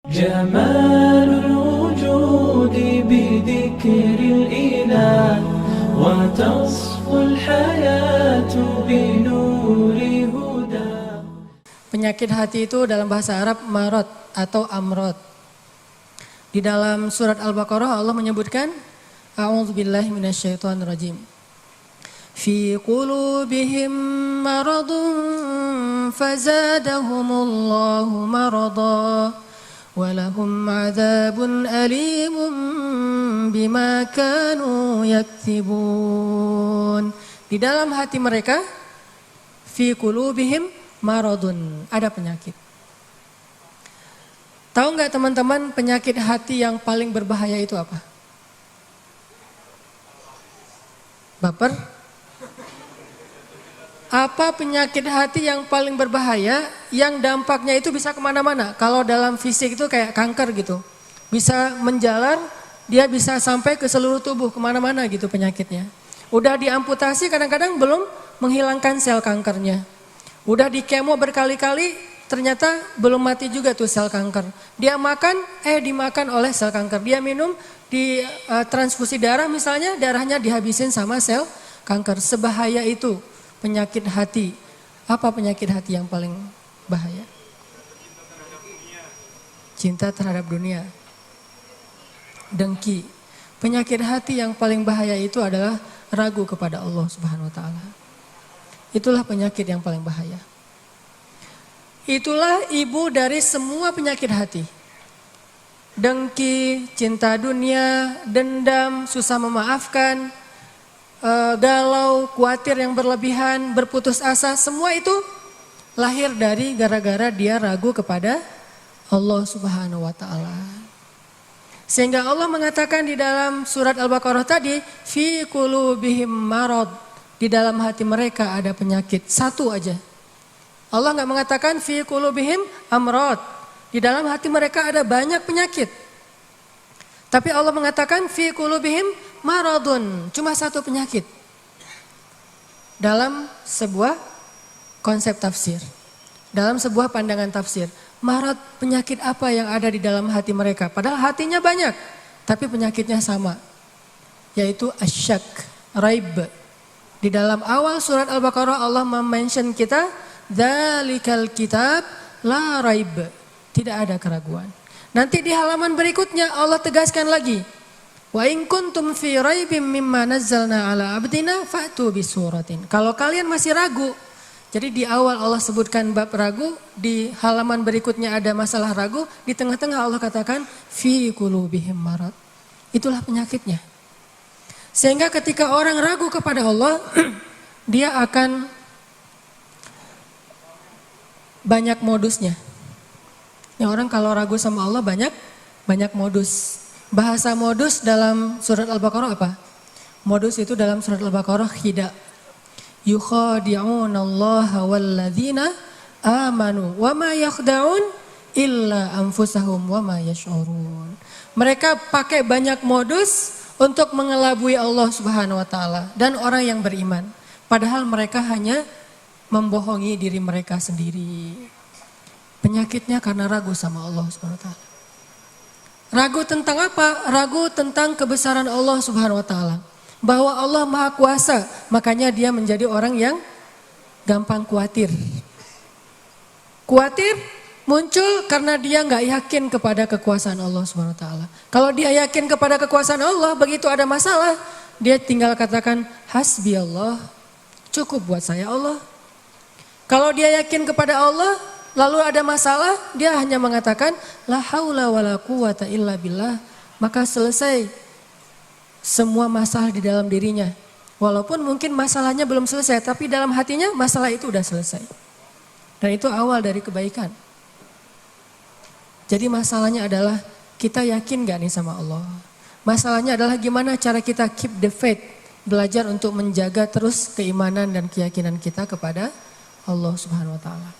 جمال الوجود بذكر الإله وتصفو الحياة بنور هدى. Penyakit hati itu dalam bahasa Arab marad atau amrod. Di dalam surat Al-Baqarah Allah menyebutkan A'udzubillahi minasyaitonirrajim. Fi qulubihim maradun fazadahumullahu marada walahum adzabun alimun bima kanu yaktibun. Di dalam hati mereka fi qulubihim maradun, ada penyakit. Tahu nggak teman-teman penyakit hati yang paling berbahaya itu apa? Baper? Apa penyakit hati yang paling berbahaya yang dampaknya itu bisa kemana-mana? Kalau dalam fisik itu kayak kanker gitu. Bisa menjalar, dia bisa sampai ke seluruh tubuh kemana-mana gitu penyakitnya. Udah diamputasi kadang-kadang belum menghilangkan sel kankernya. Udah di kemo berkali-kali ternyata belum mati juga tuh sel kanker. Dia makan, dimakan oleh sel kanker. Dia minum, di transfusi darah misalnya, darahnya dihabisin sama sel kanker. Sebahaya itu penyakit hati. Apa penyakit hati yang paling bahaya? Cinta terhadap dunia. Dengki. Penyakit hati yang paling bahaya itu adalah ragu kepada Allah Subhanahu wa taala. Itulah penyakit yang paling bahaya. Itulah ibu dari semua penyakit hati. Dengki, cinta dunia, dendam, susah memaafkan, galau, khawatir yang berlebihan, berputus asa, semua itu lahir dari gara-gara dia ragu kepada Allah Subhanahu wa taala. Sehingga Allah mengatakan di dalam surat Al-Baqarah tadi, fi qulubihim marad, di dalam hati mereka ada penyakit, satu aja. Allah enggak mengatakan fi qulubihim amrad, di dalam hati mereka ada banyak penyakit. Tapi Allah mengatakan fi qulubihim maradun, cuma satu penyakit. Dalam sebuah konsep tafsir, dalam sebuah pandangan tafsir, marad, penyakit apa yang ada di dalam hati mereka? Padahal hatinya banyak, tapi penyakitnya sama, yaitu asyak, raib. Di dalam awal surat Al-Baqarah Allah mention kita, dzalikal kitab la raib, tidak ada keraguan. Nanti di halaman berikutnya Allah tegaskan lagi, wa in kuntum fi raibim mimma nazzalna ala abdina fa'tu bisuratin. Kalau kalian masih ragu, jadi di awal Allah sebutkan bab ragu, di halaman berikutnya ada masalah ragu, di tengah-tengah Allah katakan fi qulubihim marad. Itulah penyakitnya. Sehingga ketika orang ragu kepada Allah, dia akan banyak modusnya. Ya, orang kalau ragu sama Allah banyak modus. Bahasa modus dalam surat Al-Baqarah apa? Modus itu dalam surat Al-Baqarah khida. Yukhadi'unallaha walladzina amanu wa ma yakhda'un illa anfusahum wa ma yash'urun. Mereka pakai banyak modus untuk mengelabui Allah Subhanahu wa taala dan orang yang beriman. Padahal mereka hanya membohongi diri mereka sendiri. Penyakitnya karena ragu sama Allah Subhanahu wa taala. Ragu tentang apa? Ragu tentang kebesaran Allah Subhanahu wa taala. Bahwa Allah Maha Kuasa, makanya dia menjadi orang yang gampang khawatir. Khawatir muncul karena dia nggak yakin kepada kekuasaan Allah Subhanahu wa taala. Kalau dia yakin kepada kekuasaan Allah, begitu ada masalah, dia tinggal katakan hasbi Allah, cukup buat saya Allah. Kalau dia yakin kepada Allah, lalu ada masalah, dia hanya mengatakan la haula wala quwata illa billah, maka selesai semua masalah di dalam dirinya. Walaupun mungkin masalahnya belum selesai, tapi dalam hatinya masalah itu udah selesai. Dan itu awal dari kebaikan. Jadi masalahnya adalah kita yakin gak nih sama Allah? Masalahnya adalah gimana cara kita keep the faith, belajar untuk menjaga terus keimanan dan keyakinan kita kepada Allah Subhanahu wa taala.